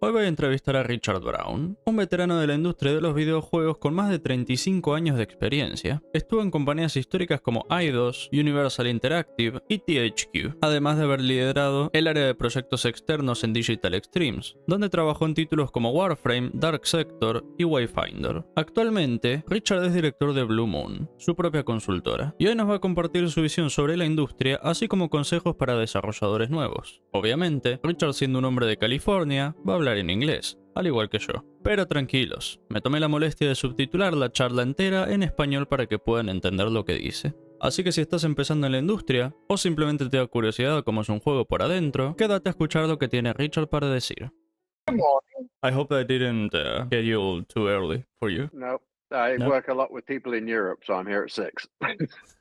Hoy voy a entrevistar a Richard Brown, un veterano de la industria de los videojuegos con más de 35 años de experiencia. Estuvo en compañías históricas como eidos, Universal Interactive y THQ, además de haber liderado el área de proyectos externos en Digital Extremes, donde trabajó en títulos como Warframe, Dark Sector y Wayfinder. Actualmente, Richard es director de Blue Moon, su propia consultora, y hoy nos va a compartir su visión sobre la industria, así como consejos para desarrolladores nuevos. Obviamente, Richard, siendo un hombre de California, va a hablar en inglés, al igual que yo. Pero tranquilos, me tomé la molestia de subtitular la charla entera en español para que puedan entender lo que dice. Así que si estás empezando en la industria, o simplemente te da curiosidad cómo es un juego por adentro, quédate a escuchar lo que tiene Richard para decir. Good morning. I hope I didn't get you too early for you. No, I No? work a lot with people in Europe, so I'm here at 6.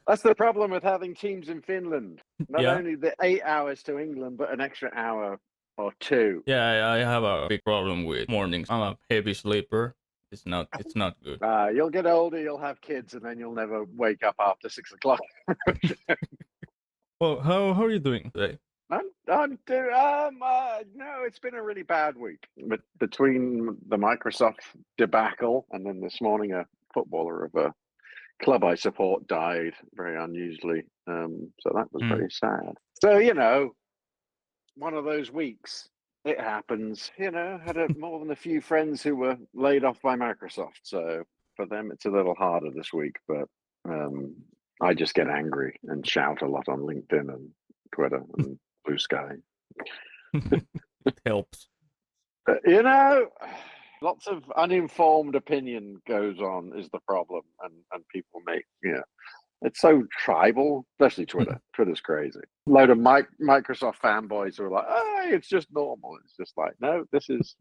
That's the problem with having teams in Finland. Not Yeah? only the 8 hours to England, but an extra hour or 2. Yeah, I have a big problem with mornings. I'm a heavy sleeper. It's not good. You'll get older, you'll have kids, and then you'll never wake up after 6 o'clock. Well, how are you doing today? No, it's been a really bad week. But between the Microsoft debacle and then this morning a footballer of a club I support died very unusually. So that was very sad. So, one of those weeks, it happens. Had more than a few friends who were laid off by Microsoft. So for them, it's a little harder this week. But I just get angry and shout a lot on LinkedIn and Twitter and Blue Sky. It helps. Lots of uninformed opinion goes on is the problem, and people make it's so tribal, especially Twitter. Twitter's crazy. A load of Microsoft fanboys who are like, "Oh, it's just normal." It's just like, no, this is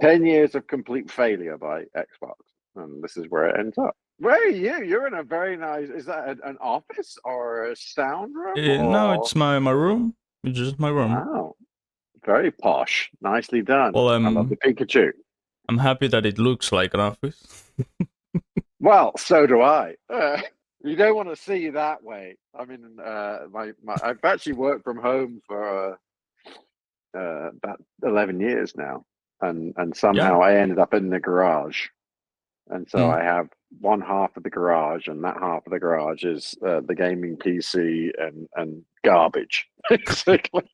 10 years of complete failure by Xbox, and this is where it ends up. Where are you? You're in a very nice. Is that an office or a sound room? No, it's my room. It's just my room. Wow, very posh. Nicely done. Well, I love the Pikachu. I'm happy that it looks like an office. Well, so do I. You don't want to see that way. I mean, I've actually worked from home for about 11 years now, and somehow I ended up in the garage, and so I have one half of the garage, and that half of the garage is the gaming PC and garbage, basically.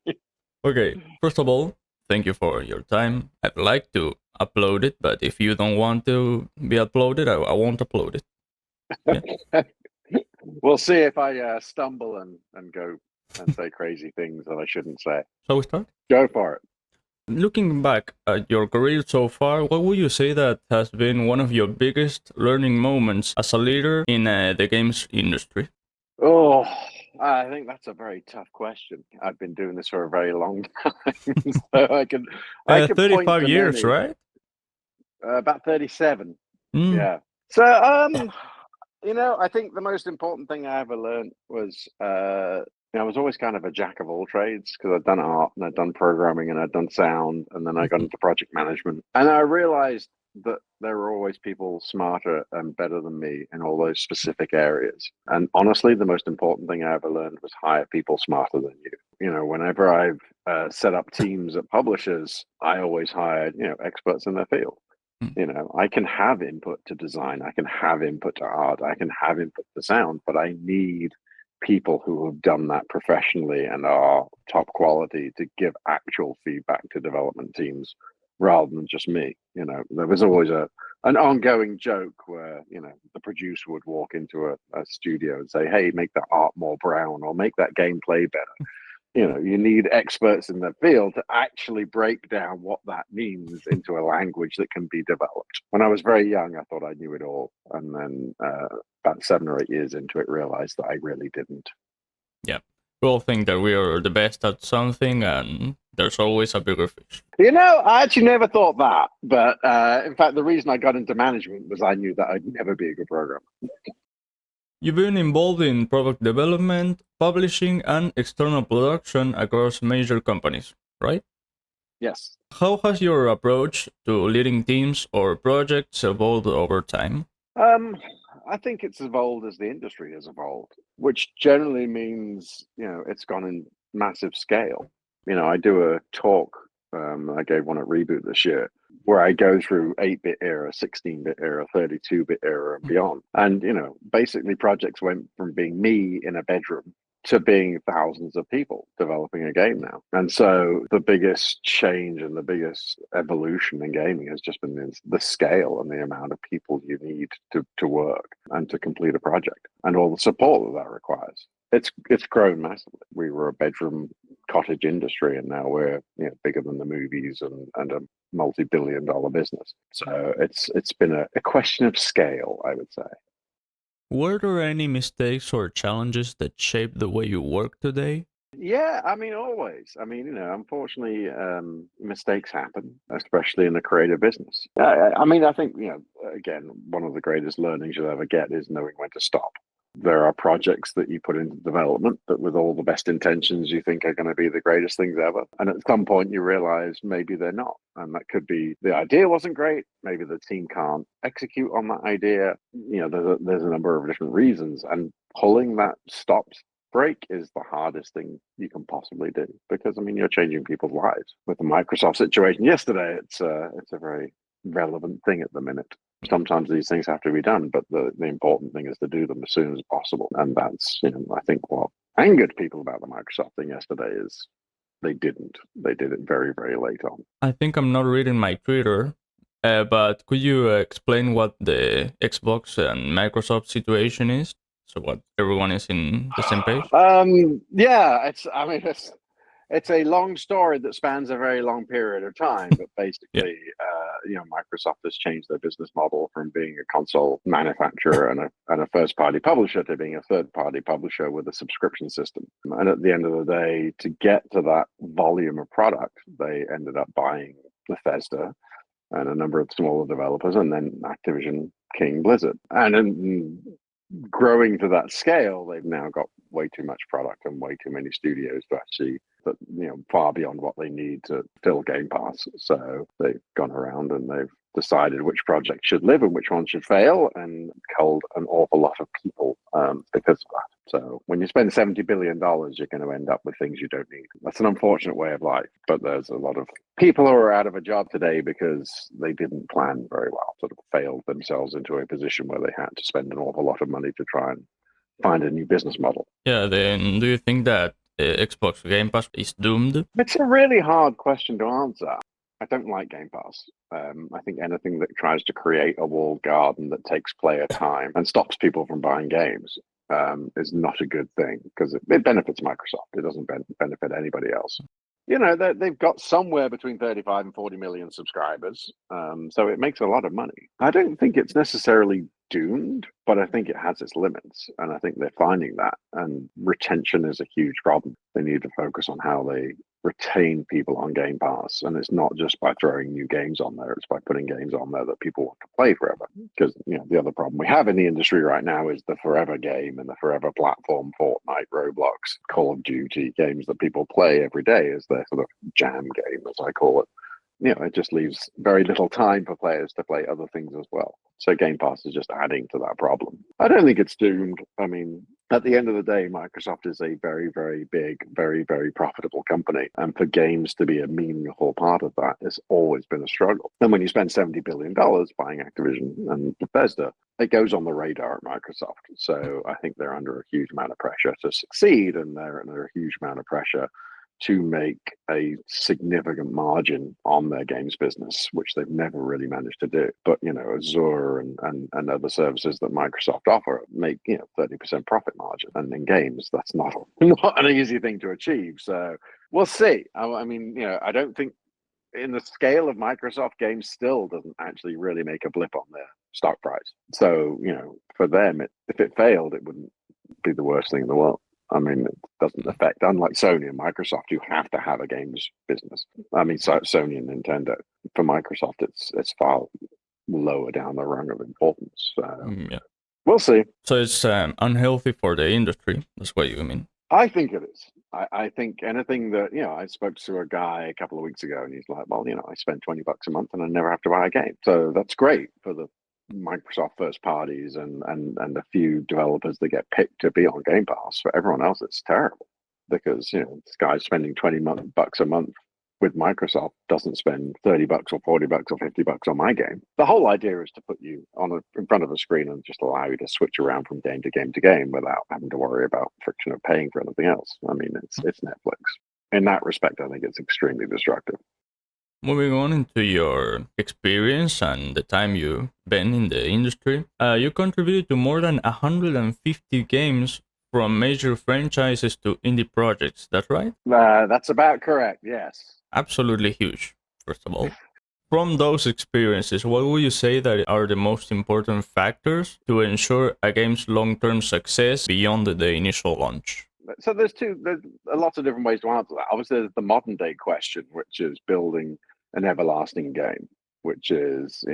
Okay, first of all, thank you for your time. I'd like to upload it, but if you don't want to be uploaded, I won't upload it. Yeah. We'll see if I stumble and go and say crazy things that I shouldn't say. Shall we start? Go for it. Looking back at your career so far, what would you say that has been one of your biggest learning moments as a leader in the games industry? Oh, I think that's a very tough question. I've been doing this for a very long time, so I can 35 years, many. right? About 37. Yeah. So, I think the most important thing I ever learned was I was always kind of a jack of all trades because I'd done art and I'd done programming and I'd done sound, and then I got into project management, and I realized that there were always people smarter and better than me in all those specific areas. And honestly, the most important thing I ever learned was hire people smarter than you. Whenever I've set up teams at publishers, I always hired, experts in their field. I can have input to design, I can have input to art, I can have input to sound, but I need people who have done that professionally and are top quality to give actual feedback to development teams rather than just me. There was always an ongoing joke where, the producer would walk into a studio and say, "Hey, make that art more brown or make that gameplay better." You need experts in the field to actually break down what that means into a language that can be developed. When I was very young, I thought I knew it all. And then about 7 or 8 years into it, realized that I really didn't. Yeah. We all think that we are the best at something, and there's always a bigger fish. I actually never thought that. But in fact, the reason I got into management was I knew that I'd never be a good programmer. You've been involved in product development, publishing, and external production across major companies, right? Yes. How has your approach to leading teams or projects evolved over time? I think it's evolved as the industry has evolved, which generally means, it's gone in massive scale. I do a talk I gave one at Reboot this year, where I go through 8-bit era, 16-bit era, 32-bit era, and beyond. And, basically projects went from being me in a bedroom to being thousands of people developing a game now. And so the biggest change and the biggest evolution in gaming has just been the scale and the amount of people you need to work and to complete a project and all the support that requires. It's grown massively. We were a bedroom cottage industry, and now we're bigger than the movies and a multi-billion-dollar business. So it's been a question of scale, I would say. Were there any mistakes or challenges that shaped the way you work today? Yeah, always. Unfortunately, mistakes happen, especially in the creative business. I think, again, one of the greatest learnings you'll ever get is knowing when to stop. There are projects that you put into development that with all the best intentions you think are going to be the greatest things ever. And at some point you realize maybe they're not. And that could be the idea wasn't great. Maybe the team can't execute on that idea. There's a number of different reasons. And pulling that stop break is the hardest thing you can possibly do, because you're changing people's lives. With the Microsoft situation yesterday, it's a very relevant thing at the minute. Sometimes these things have to be done, but the important thing is to do them as soon as possible. And that's, I think what angered people about the Microsoft thing yesterday is they didn't. They did it very, very late on. I think I'm not reading my Twitter, but could you explain what the Xbox and Microsoft situation is? So what everyone is in the same page? Yeah, it's a long story that spans a very long period of time, but basically, Microsoft has changed their business model from being a console manufacturer and a first-party publisher to being a third-party publisher with a subscription system. And at the end of the day, to get to that volume of product, they ended up buying Bethesda and a number of smaller developers, and then Activision King Blizzard. And in growing to that scale, they've now got way too much product and way too many studios to actually, far beyond what they need to fill Game Pass. So they've gone around and they've decided which projects should live and which ones should fail, and culled an awful lot of people because of that. So when you spend $70 billion, you're going to end up with things you don't need. That's an unfortunate way of life, but there's a lot of people who are out of a job today because they didn't plan very well, sort of failed themselves into a position where they had to spend an awful lot of money to try and find a new business model. Yeah, then do you think that Xbox Game Pass is doomed? It's a really hard question to answer. I don't like Game Pass. I think anything that tries to create a walled garden that takes player time and stops people from buying games is not a good thing, because it benefits Microsoft. It doesn't benefit anybody else. They've got somewhere between 35 and 40 million subscribers, so it makes a lot of money. I don't think it's necessarily doomed, but I think it has its limits, and I think they're finding that, and retention is a huge problem. They need to focus on how they retain people on Game Pass, and it's not just by throwing new games on there, it's by putting games on there that people want to play forever. Because the other problem we have in the industry right now is the forever game and the forever platform. Fortnite, Roblox, Call of Duty, games that people play every day is their sort of jam game, as I call it. It just leaves very little time for players to play other things as well. So Game Pass is just adding to that problem. I don't think it's doomed. At the end of the day, Microsoft is a very, very big, very, very profitable company. And for games to be a meaningful part of that has always been a struggle. And when you spend $70 billion buying Activision and Bethesda, it goes on the radar at Microsoft. So I think they're under a huge amount of pressure to succeed, and they're under a huge amount of pressure to make a significant margin on their games business, which they've never really managed to do. But, Azure and other services that Microsoft offer make, 30% profit margin. And in games, that's not an easy thing to achieve. So we'll see. I don't think in the scale of Microsoft, games still doesn't actually really make a blip on their stock price. So, for them, if it failed, it wouldn't be the worst thing in the world. It doesn't affect, unlike Sony and Microsoft, you have to have a games business. Sony and Nintendo. For Microsoft, it's far lower down the rung of importance. Yeah. We'll see. So it's unhealthy for the industry. That's what you mean? I think it is. I think anything that, I spoke to a guy a couple of weeks ago, and he's like, well, I spend $20 a month and I never have to buy a game. So that's great for the Microsoft first parties and a few developers that get picked to be on Game Pass. For everyone else, it's terrible, because this guy's spending $20 a month with Microsoft doesn't spend $30 or $40 or $50 on my game. The whole idea is to put you in front of a screen and just allow you to switch around from game to game to game without having to worry about friction of paying for anything else. I mean, it's Netflix. In that respect, I think it's extremely destructive. Moving on into your experience and the time you've been in the industry, you contributed to more than 150 games from major franchises to indie projects. That's right? That's about correct, yes. Absolutely huge, first of all. From those experiences, what would you say that are the most important factors to ensure a game's long-term success beyond the initial launch? So there's a lot of different ways to answer that. Obviously, there's the modern day question, which is building an everlasting game, which is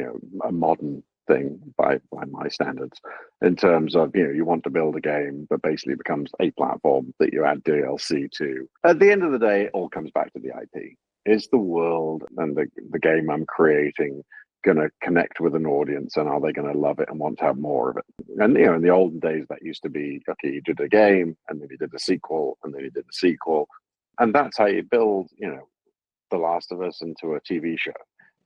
a modern thing by my standards, in terms of you want to build a game that basically becomes a platform that you add DLC to. At the end of the day, it all comes back to the IP. Is the world and the game I'm creating going to connect with an audience, and are they going to love it and want to have more of it? And in the olden days, that used to be, okay, you did a game and then you did a sequel and then you did a sequel, and that's how you build The Last of Us into a TV show.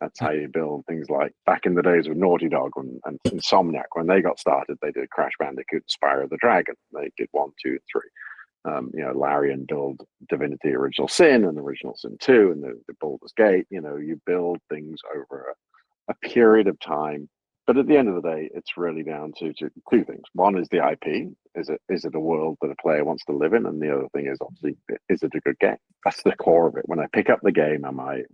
That's how you build things like back in the days with Naughty Dog and Insomniac. When they got started, they did Crash Bandicoot, Spyro the Dragon. They did 1, 2, 3. Larian build Divinity Original Sin and Original Sin 2 and the Baldur's Gate. You build things over a period of time. But at the end of the day, it's really down to two things. One is the IP. Is it a world that a player wants to live in? And the other thing is, obviously, is it a good game? That's the core of it. When I pick up the game, am I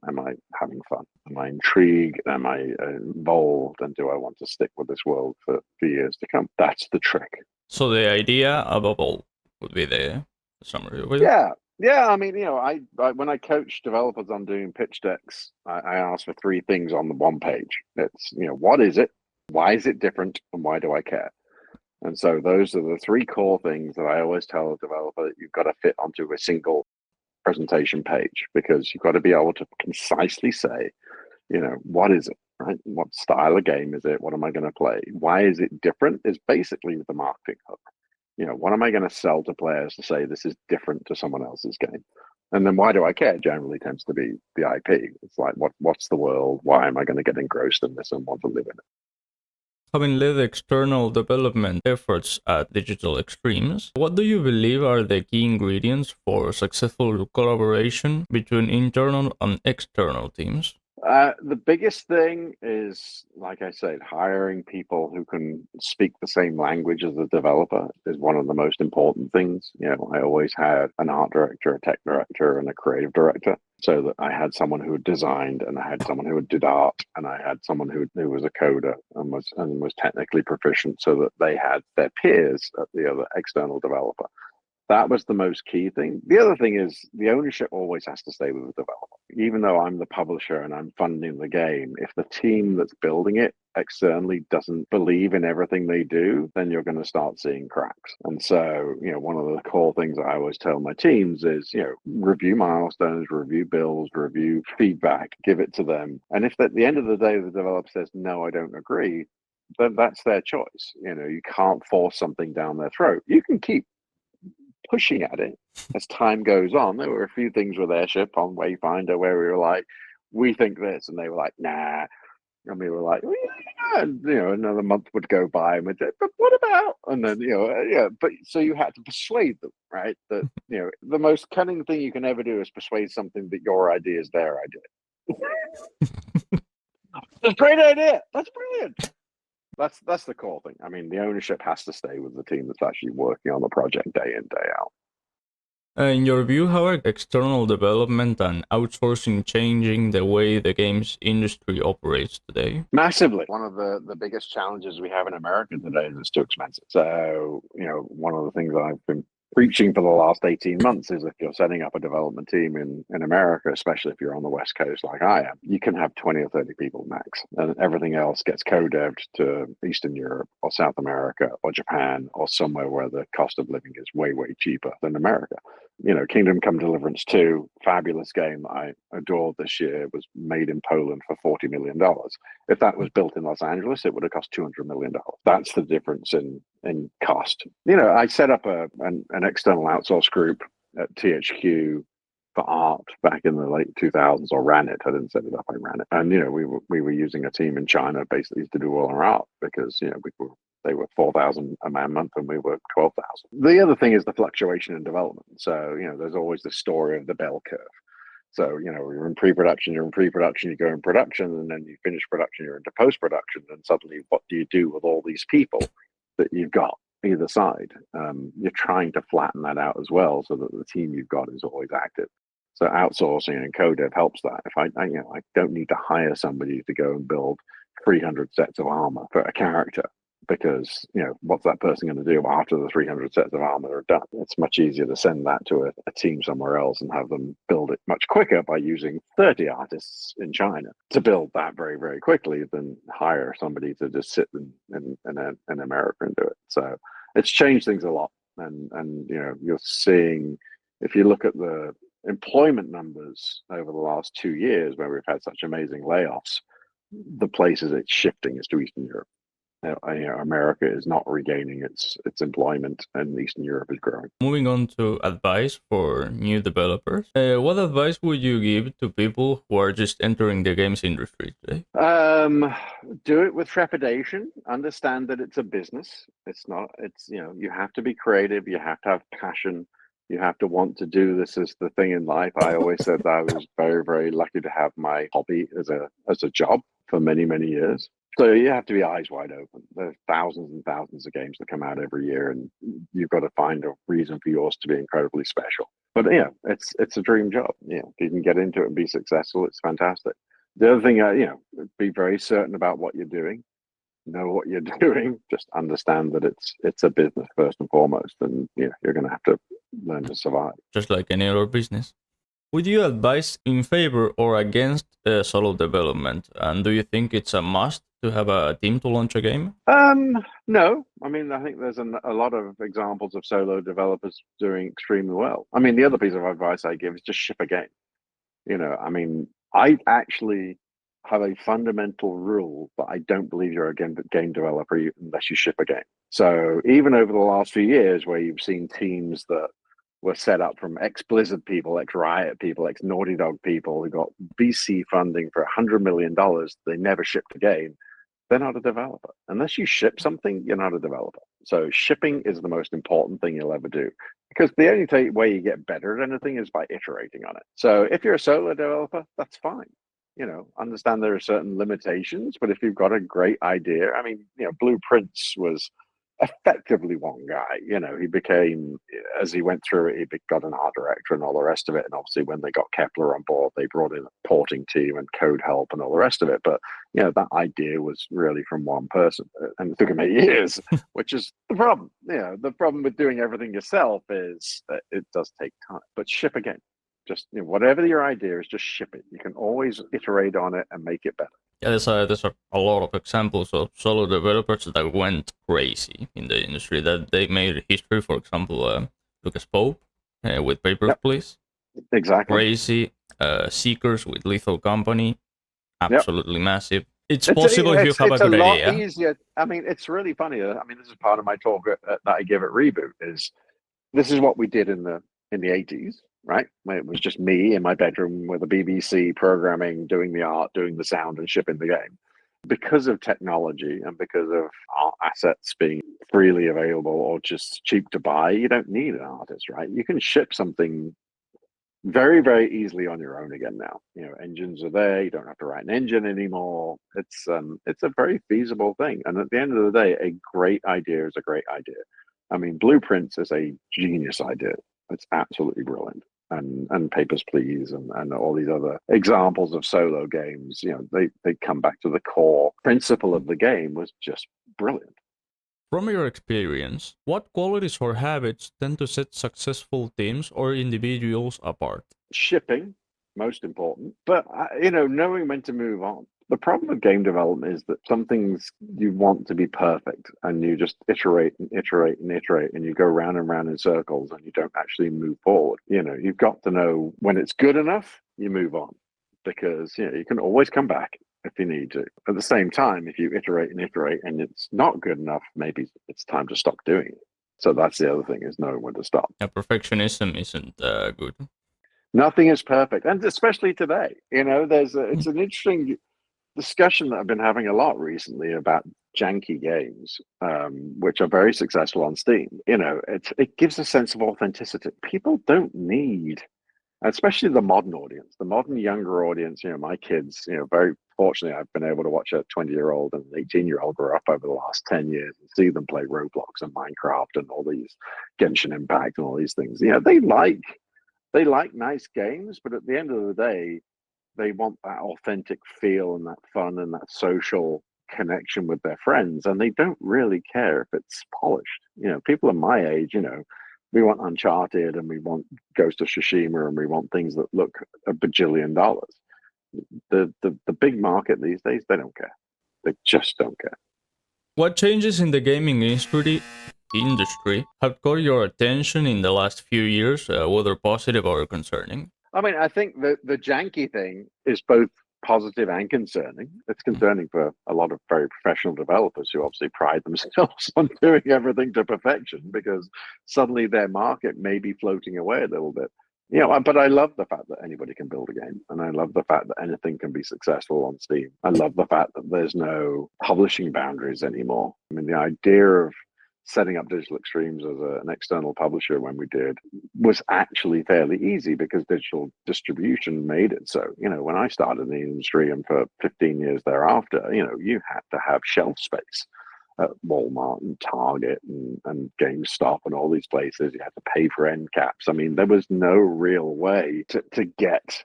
having fun? Am I intrigued? Am I involved? And do I want to stick with this world for years to come? That's the trick. So the idea above all would be the summary. Yeah. I mean, I when I coach developers on doing pitch decks, I ask for 3 things on the one page. It's, what is it? Why is it different? And why do I care? And so those are the 3 core things that I always tell a developer that you've got to fit onto a single presentation page, because you've got to be able to concisely say, what is it, right? What style of game is it? What am I going to play? Why is it different? Is basically the marketing hook. What am I going to sell to players to say this is different to someone else's game? And then why do I care generally tends to be the IP. It's like, what's the world? Why am I going to get engrossed in this and want to live in it? Having led external development efforts at Digital Extremes, what do you believe are the key ingredients for successful collaboration between internal and external teams? The biggest thing is, like I said, hiring people who can speak the same language as the developer is one of the most important things. I always had an art director, a tech director, and a creative director, so that I had someone who designed, and I had someone who did art, and I had someone who was a coder and was technically proficient, so that they had their peers at the other external developer. That was the most key thing. The other thing is the ownership always has to stay with the developer. Even though I'm the publisher and I'm funding the game, if the team that's building it externally doesn't believe in everything they do, then you're going to start seeing cracks. And so, one of the core things I always tell my teams is, review milestones, review builds, review feedback, give it to them. And if at the end of the day, the developer says, no, I don't agree, then that's their choice. You can't force something down their throat. You can keep pushing at it as time goes on. There were a few things with Airship on Wayfinder where we were like, we think this, and they were like, nah, and we were like, well, yeah. And, another month would go by and we'd say, but what about? And then but so you had to persuade them, right? That the most cunning thing you can ever do is persuade something that your idea is their idea. That's a great idea. That's brilliant. That's the core thing. I mean, the ownership has to stay with the team that's actually working on the project day in, day out. In your view, how are external development and outsourcing changing the way the games industry operates today? Massively. One of the biggest challenges we have in America today is it's too expensive. So, one of the things I've been preaching for the last 18 months is if you're setting up a development team in America, especially if you're on the West Coast like I am, you can have 20 or 30 people max, and everything else gets co-devved to Eastern Europe or South America or Japan or somewhere where the cost of living is way, way cheaper than America. Kingdom Come Deliverance 2, fabulous game that I adored this year, was made in Poland for $40 million. If that was built in Los Angeles, it would have cost $200 million. That's the difference in cost. I set up an external outsource group at THQ for art back in the late 2000s, or ran it. I didn't set it up, I ran it. And, we were using a team in China basically to do all our art because, they were 4,000 a month and we were 12,000. The other thing is the fluctuation in development. So, there's always the story of the bell curve. So, you're in pre-production, you go in production, and then you finish production, you're into post-production, and suddenly what do you do with all these people that you've got either side? You're trying to flatten that out as well so that the team you've got is always active. So outsourcing and co-dev helps that. If I don't need to hire somebody to go and build 300 sets of armor for a character, because what's that person going to do after the 300 sets of armor are done? It's much easier to send that to a team somewhere else and have them build it much quicker by using 30 artists in China to build that very, very quickly than hire somebody to just sit in America and do it. So it's changed things a lot. And you're seeing, if you look at the employment numbers over the last 2 years where we've had such amazing layoffs, the places it's shifting is to Eastern Europe. America is not regaining its employment, and Eastern Europe is growing. Moving on to advice for new developers, what advice would you give to people who are just entering the games industry today? Do it with trepidation. Understand that it's a business. You have to be creative. You have to have passion. You have to want to do this as the thing in life. I always said that I was very, very lucky to have my hobby as a job for many, many years. So you have to be eyes wide open. There's thousands and thousands of games that come out every year, and you've got to find a reason for yours to be incredibly special. But it's a dream job. If you can get into it and be successful, it's fantastic. The other thing, be very certain about what you're doing. Know what you're doing. Just understand that it's a business first and foremost, and you're going to have to learn to survive. Just like any other business. Would you advise in favor or against solo development? And do you think it's a must to have a team to launch a game? No. I think there's a lot of examples of solo developers doing extremely well. The other piece of advice I give is just ship a game. I actually have a fundamental rule that I don't believe you're a game developer unless you ship a game. So even over the last few years where you've seen teams that were set up from ex-Blizzard people, ex-Riot people, ex-Naughty Dog people who got VC funding for $100 million, they never shipped a game, they're not a developer. Unless you ship something, you're not a developer. So shipping is the most important thing you'll ever do, because the only way you get better at anything is by iterating on it. So if you're a solo developer, that's fine. Understand there are certain limitations, but if you've got a great idea, Blueprints was effectively one guy. He became, as he went through it, he got an art director and all the rest of it. And obviously when they got Kepler on board, they brought in a porting team and code help and all the rest of it. But, that idea was really from one person, and it took him 8 years, which is the problem. The problem with doing everything yourself is that it does take time. But ship a game. Just whatever your idea is, just ship it. You can always iterate on it and make it better. Yeah, there's a lot of examples of solo developers that went crazy in the industry, that they made history. For example, Lucas Pope with Papers, Please. Exactly. Crazy. Seekers with Lethal Company. Absolutely massive. It's possible if you have a good idea. It's a lot easier. It's really funny. This is part of my talk that I give at Reboot. This is what we did in the 80s. Right? It was just me in my bedroom with a BBC programming, doing the art, doing the sound, and shipping the game. Because of technology and because of art assets being freely available or just cheap to buy, you don't need an artist, right? You can ship something very, very easily on your own again now. Engines are there. You don't have to write an engine anymore. It's a very feasible thing. And at the end of the day, a great idea is a great idea. Blueprints is a genius idea. It's absolutely brilliant. And Papers, Please, and all these other examples of solo games, they come back to the core principle of the game was just brilliant. From your experience, what qualities or habits tend to set successful teams or individuals apart? Shipping, most important, but knowing when to move on. The problem with game development is that some things you want to be perfect and you just iterate and iterate and iterate and you go round and round in circles and you don't actually move forward. You've got to know when it's good enough, you move on, because you can always come back if you need to. At the same time, if you iterate and it's not good enough, maybe it's time to stop doing it. So that's the other thing, is knowing when to stop. Yeah, perfectionism isn't good. Nothing is perfect, and especially today. It's an interesting discussion that I've been having a lot recently about janky games, which are very successful on Steam. It gives a sense of authenticity. People don't need, especially the modern audience, the modern younger audience. My kids. Very fortunately, I've been able to watch a 20-year-old and an 18-year-old grow up over the last 10 years and see them play Roblox and Minecraft and all these Genshin Impact and all these things. They like nice games, but at the end of the day, they want that authentic feel and that fun and that social connection with their friends, and they don't really care if it's polished. People of my age, we want Uncharted and we want Ghost of Tsushima and we want things that look a bajillion dollars. The big market these days, they don't care. They just don't care. What changes in the gaming industry have caught your attention in the last few years, whether positive or concerning? I mean, I think the janky thing is both positive and concerning. It's concerning for a lot of very professional developers who obviously pride themselves on doing everything to perfection, because suddenly their market may be floating away a little bit. But I love the fact that anybody can build a game, and I love the fact that anything can be successful on Steam. I love the fact that there's no publishing boundaries anymore. I mean, the idea of setting up Digital Extremes as an external publisher when we did was actually fairly easy because digital distribution made it so. When I started in the industry and for 15 years thereafter, you had to have shelf space at Walmart and Target and GameStop and all these places. You had to pay for end caps. I mean, there was no real way to get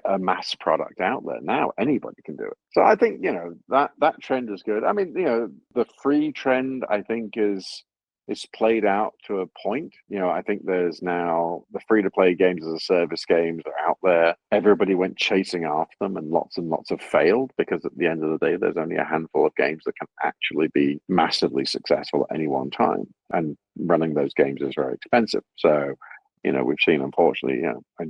a mass product out there. Now anybody can do it. So I think, that trend is good. I mean, the free trend, I think, is played out to a point. I think there's now the free-to-play games as a service games are out there. Everybody went chasing after them, and lots have failed, because at the end of the day, there's only a handful of games that can actually be massively successful at any one time. And running those games is very expensive. So, we've seen, unfortunately, a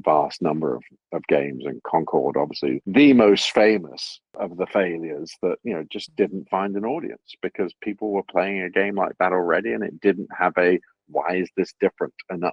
vast number of games, and Concord, obviously, the most famous of the failures that, just didn't find an audience because people were playing a game like that already, and it didn't have a why is this different enough.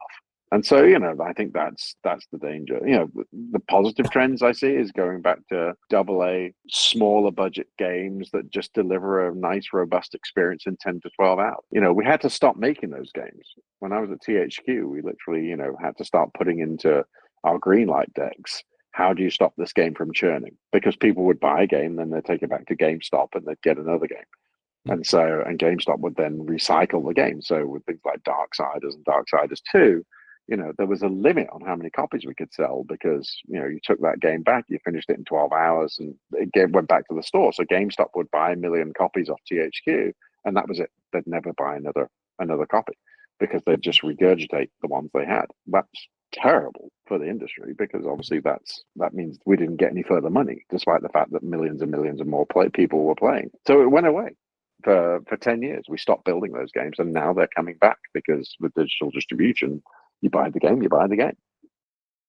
And so, I think that's the danger. The positive trends I see is going back to AA, smaller budget games that just deliver a nice, robust experience in 10 to 12 hours. We had to stop making those games. When I was at THQ, we literally, had to start putting into our greenlight decks, how do you stop this game from churning? Because people would buy a game, then they'd take it back to GameStop and they'd get another game. And GameStop would then recycle the game. So with things like Darksiders and Darksiders 2, there was a limit on how many copies we could sell, because, you took that game back, you finished it in 12 hours and it went back to the store. So GameStop would buy 1 million copies off THQ, and that was it. They'd never buy another copy because they'd just regurgitate the ones they had. That's terrible for the industry, because obviously that means we didn't get any further money, despite the fact that millions and millions of more people were playing. So it went away. For 10 years, we stopped building those games, and now they're coming back because with digital distribution, you buy the game.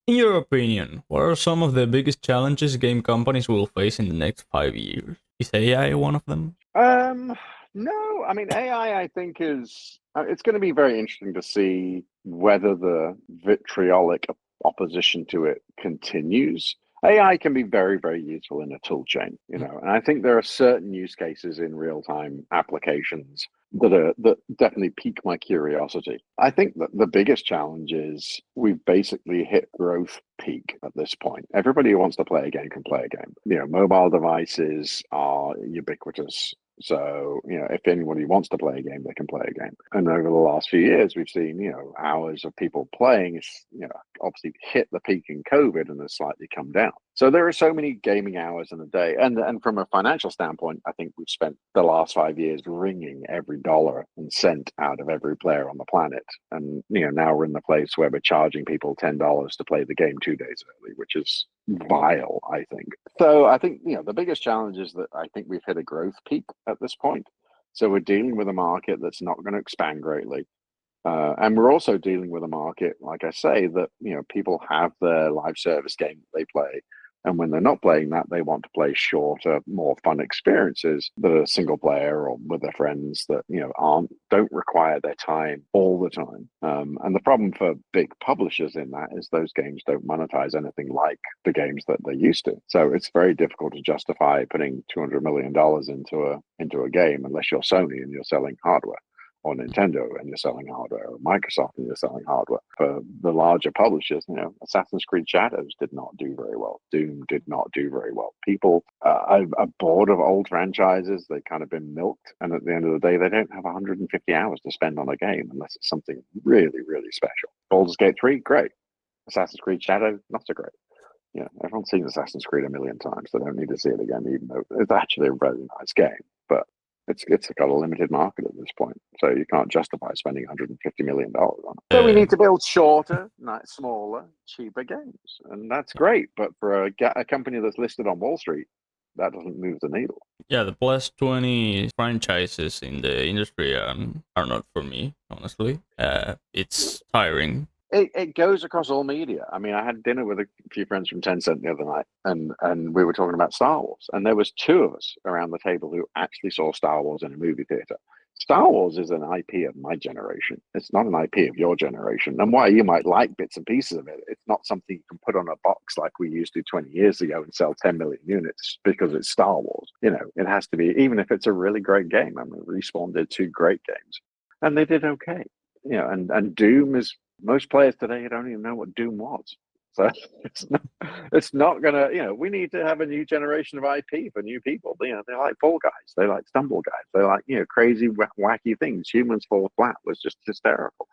In your opinion, what are some of the biggest challenges game companies will face in the next 5 years? Is AI one of them? No, I mean, AI, I think, it's going to be very interesting to see whether the vitriolic opposition to it continues. AI can be very, very useful in a tool chain, and I think there are certain use cases in real-time applications that definitely pique my curiosity. I think that the biggest challenge is we've basically hit growth peak at this point. Everybody who wants to play a game can play a game. Mobile devices are ubiquitous. So, if anybody wants to play a game, they can play a game. And over the last few years, we've seen, hours of people playing, obviously hit the peak in COVID and has slightly come down. So there are so many gaming hours in a day. And from a financial standpoint, I think we've spent the last 5 years wringing every dollar and cent out of every player on the planet. And, now we're in the place where we're charging people $10 to play the game 2 days early, which is vile, I think. So I think, the biggest challenge is that I think we've hit a growth peak at this point. So we're dealing with a market that's not going to expand greatly. And we're also dealing with a market, like I say, that, people have their live service game that they play. And when they're not playing that, they want to play shorter, more fun experiences that are single player or with their friends that, don't require their time all the time. And the problem for big publishers in that is those games don't monetize anything like the games that they're used to. So it's very difficult to justify putting $200 million into a game unless you're Sony and you're selling hardware, or Nintendo and you're selling hardware, or Microsoft and you're selling hardware. For the larger publishers, Assassin's Creed Shadows did not do very well. Doom did not do very well. People are bored of old franchises. They've kind of been milked. And at the end of the day, they don't have 150 hours to spend on a game unless it's something really, really special. Baldur's Gate 3, great. Assassin's Creed Shadow, not so great. Everyone's seen Assassin's Creed a million times. They don't need to see it again, even though it's actually a very nice game. But it's got a limited market at this point, so you can't justify spending $150 million on it. So we need to build shorter, smaller, cheaper games, and that's great. But for a company that's listed on Wall Street, that doesn't move the needle. Yeah, the plus 20 franchises in the industry are not for me, honestly. It's tiring. It goes across all media. I mean, I had dinner with a few friends from Tencent the other night, and we were talking about Star Wars. And there was two of us around the table who actually saw Star Wars in a movie theater. Star Wars is an IP of my generation. It's not an IP of your generation. And while you might like bits and pieces of it, it's not something you can put on a box like we used to 20 years ago and sell 10 million units because it's Star Wars. It has to be, even if it's a really great game. I mean, Respawn did two great games, and they did okay. And Doom is, most players today don't even know what Doom was. So it's not gonna, we need to have a new generation of IP for new people. They like Fall Guys, they like Stumble Guys, they like, crazy, wacky things. Humans Fall Flat was just hysterical.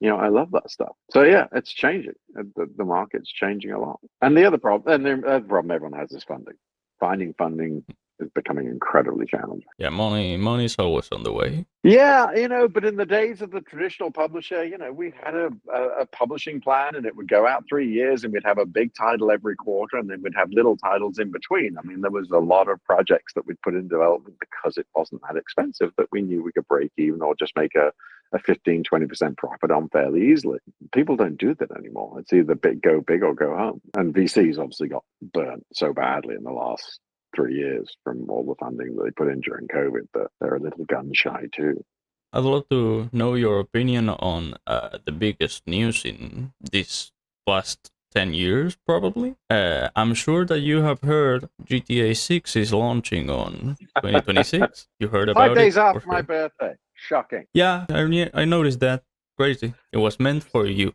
I love that stuff. So yeah, it's changing. The market's changing a lot. And the other problem, everyone has is funding. Finding funding is becoming incredibly challenging. Yeah, money is always on the way. Yeah, but in the days of the traditional publisher, we had a publishing plan, and it would go out 3 years, and we'd have a big title every quarter, and then we'd have little titles in between. I mean, there was a lot of projects that we'd put in development because it wasn't that expensive, that we knew we could break even or just make a 15-20% profit on fairly easily. People don't do that anymore. It's either go big or go home. And VCs obviously got burnt so badly in the last 3 years from all the funding that they put in during COVID that they're a little gun shy too. I'd love to know your opinion on the biggest news in this past 10 years, probably. I'm sure that you have heard GTA 6 is launching on 2026. You heard about it? 5 days after my birthday. Shocking. Yeah, I noticed that. Crazy. It was meant for you.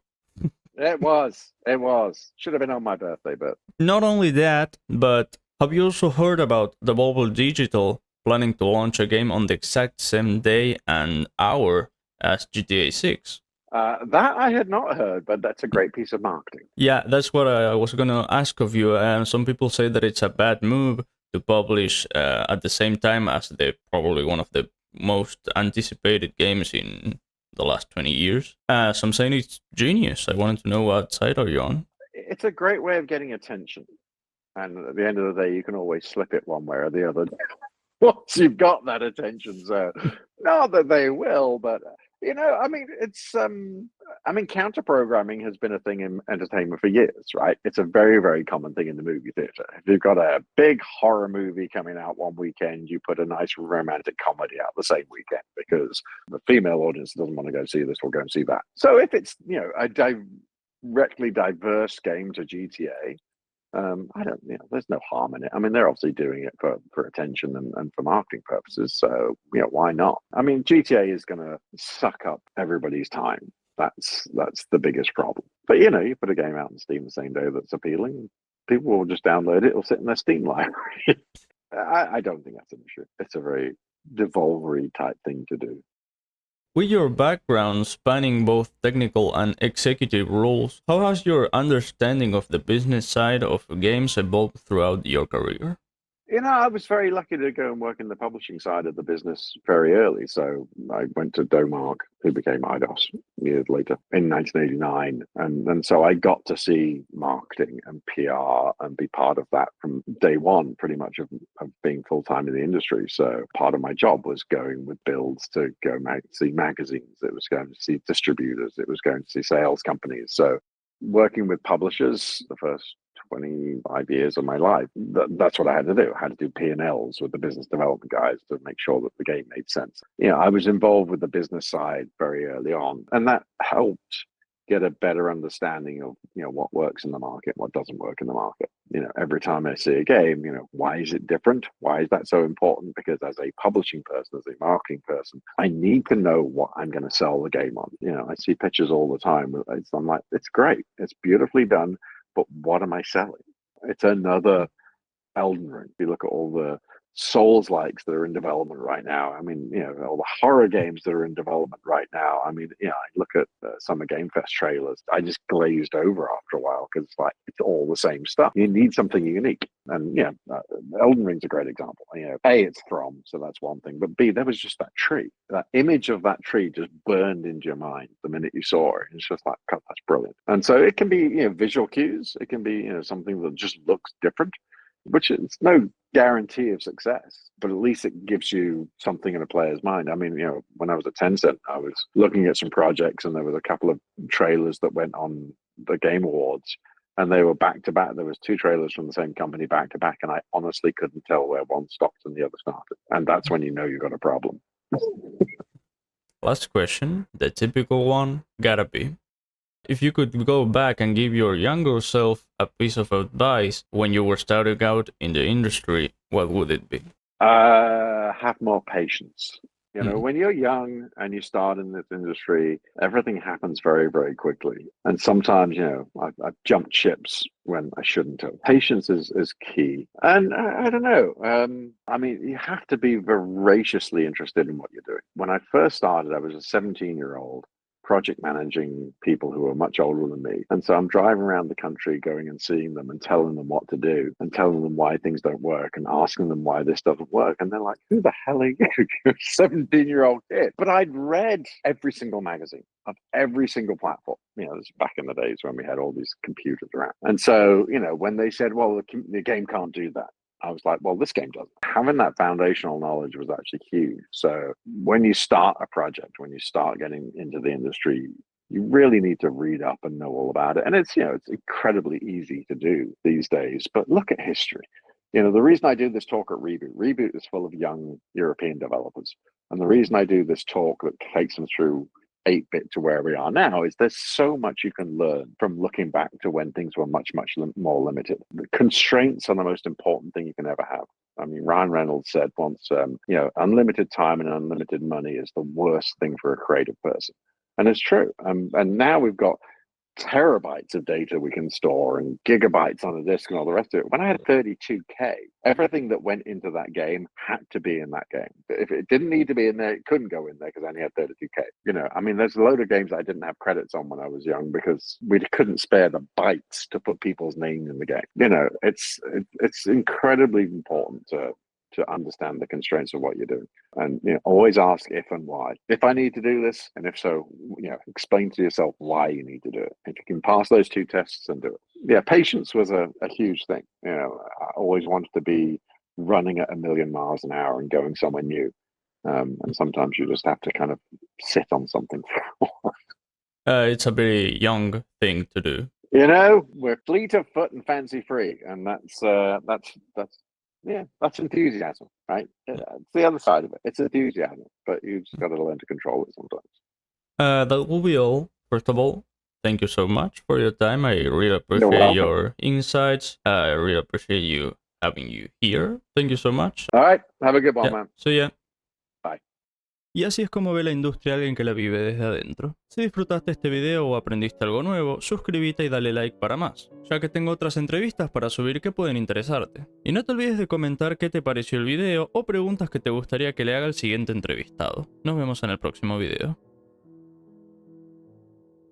It was. Should have been on my birthday, but... Not only that, but have you also heard about the Volvo Digital planning to launch a game on the exact same day and hour as GTA 6? That I had not heard, but that's a great piece of marketing. Yeah, that's what I was going to ask of you. Some people say that it's a bad move to publish at the same time as probably one of the most anticipated games in the last 20 years. Some saying it's genius. I wanted to know what side are you on? It's a great way of getting attention. And at the end of the day, you can always slip it one way or the other once you've got that attention. So, not that they will, but, counter programming has been a thing in entertainment for years, right? It's a very, very common thing in the movie theater. If you've got a big horror movie coming out one weekend, you put a nice romantic comedy out the same weekend because the female audience doesn't want to go see this, will go and see that. So if it's, a directly diverse game to GTA, there's no harm in it. I mean, they're obviously doing it for attention and for marketing purposes. So, why not? I mean, GTA is going to suck up everybody's time. That's the biggest problem. But, you put a game out on Steam the same day that's appealing, people will just download it. It'll sit in their Steam library. I don't think that's an issue. It's a very Devolvery type thing to do. With your background spanning both technical and executive roles, how has your understanding of the business side of games evolved throughout your career? I was very lucky to go and work in the publishing side of the business very early. So I went to Domark, who became Eidos years later in 1989. And so I got to see marketing and PR and be part of that from day one, pretty much of being full-time in the industry. So part of my job was going with builds to go see magazines. It was going to see distributors. It was going to see sales companies. So working with publishers the first 25 years of my life, that's what I had to do. I had to do P&Ls with the business development guys to make sure that the game made sense. I was involved with the business side very early on, and that helped get a better understanding of what works in the market, what doesn't work in the market. Every time I see a game, why is it different? Why is that so important? Because as a publishing person, as a marketing person, I need to know what I'm going to sell the game on. I see pictures all the time. I'm like, it's great, it's beautifully done, but what am I selling? It's another Elden Ring. If you look at all the Souls-likes that are in development right now, I mean, all the horror games that are in development right now. I mean, I look at Summer Game Fest trailers, I just glazed over after a while because it's all the same stuff. You need something unique. And Elden Ring's a great example. A, it's From, so that's one thing. But B, there was just that tree. That image of that tree just burned into your mind the minute you saw it. It's just like, God, that's brilliant. And so it can be, visual cues. It can be, something that just looks different, which is no guarantee of success, but at least it gives you something in a player's mind. I mean, when I was at Tencent, I was looking at some projects and there was a couple of trailers that went on the Game Awards and they were back to back. There was 2 trailers from the same company back to back, and I honestly couldn't tell where one stopped and the other started. And that's when you've got a problem. Last question, the typical one, gotta be, if you could go back and give your younger self a piece of advice when you were starting out in the industry, what would it be? Have more patience. When you're young and you start in this industry, everything happens very, very quickly. And sometimes, I've jumped ships when I shouldn't have. Patience is key. And I don't know. I mean, you have to be voraciously interested in what you're doing. When I first started, I was a 17-year-old. Project managing people who are much older than me. And so I'm driving around the country going and seeing them and telling them what to do and telling them why things don't work and asking them why this doesn't work. And they're like, who the hell are you? You're a 17-year-old kid. But I'd read every single magazine of every single platform. This was back in the days when we had all these computers around. And so, when they said, well, the game can't do that, I was like, well, this game doesn't. Having that foundational knowledge was actually huge. So when you start a project, when you start getting into the industry, you really need to read up and know all about it. And it's incredibly easy to do these days. But look at history. The reason I do this talk at Reboot is full of young European developers. And the reason I do this talk that takes them through 8-bit to where we are now is there's so much you can learn from looking back to when things were much, much more limited. The constraints are the most important thing you can ever have. I mean, Ryan Reynolds said once, unlimited time and unlimited money is the worst thing for a creative person. And it's true. And now we've got terabytes of data we can store and gigabytes on a disk and all the rest of it. When I had 32K, everything that went into that game had to be in that game. If it didn't need to be in there, it couldn't go in there because I only had 32K. I mean, there's a load of games I didn't have credits on when I was young because we couldn't spare the bytes to put people's names in the game. It's incredibly important to understand the constraints of what you're doing, and always ask if and why. If I need to do this, and if so, explain to yourself why you need to do it. If you can pass those 2 tests and do it. Yeah, patience was a huge thing. I always wanted to be running at 1,000,000 miles an hour and going somewhere new. And sometimes you just have to kind of sit on something for a while. It's a very young thing to do. We're fleet of foot and fancy free, and that's enthusiasm, right? It's the other side of it. It's enthusiasm, but you've just got to learn to control it sometimes. That will be all. First of all, thank you so much for your time. I really appreciate your insights. I really appreciate you having you here. Thank you so much. All right. Have a good one, man. So yeah. Bye. Y así es como ve la industria alguien que la vive desde adentro. Si disfrutaste este video o aprendiste algo nuevo, suscríbete y dale like para más, ya que tengo otras entrevistas para subir que pueden interesarte. Y no te olvides de comentar qué te pareció el video o preguntas que te gustaría que le haga el siguiente entrevistado. Nos vemos en el próximo video.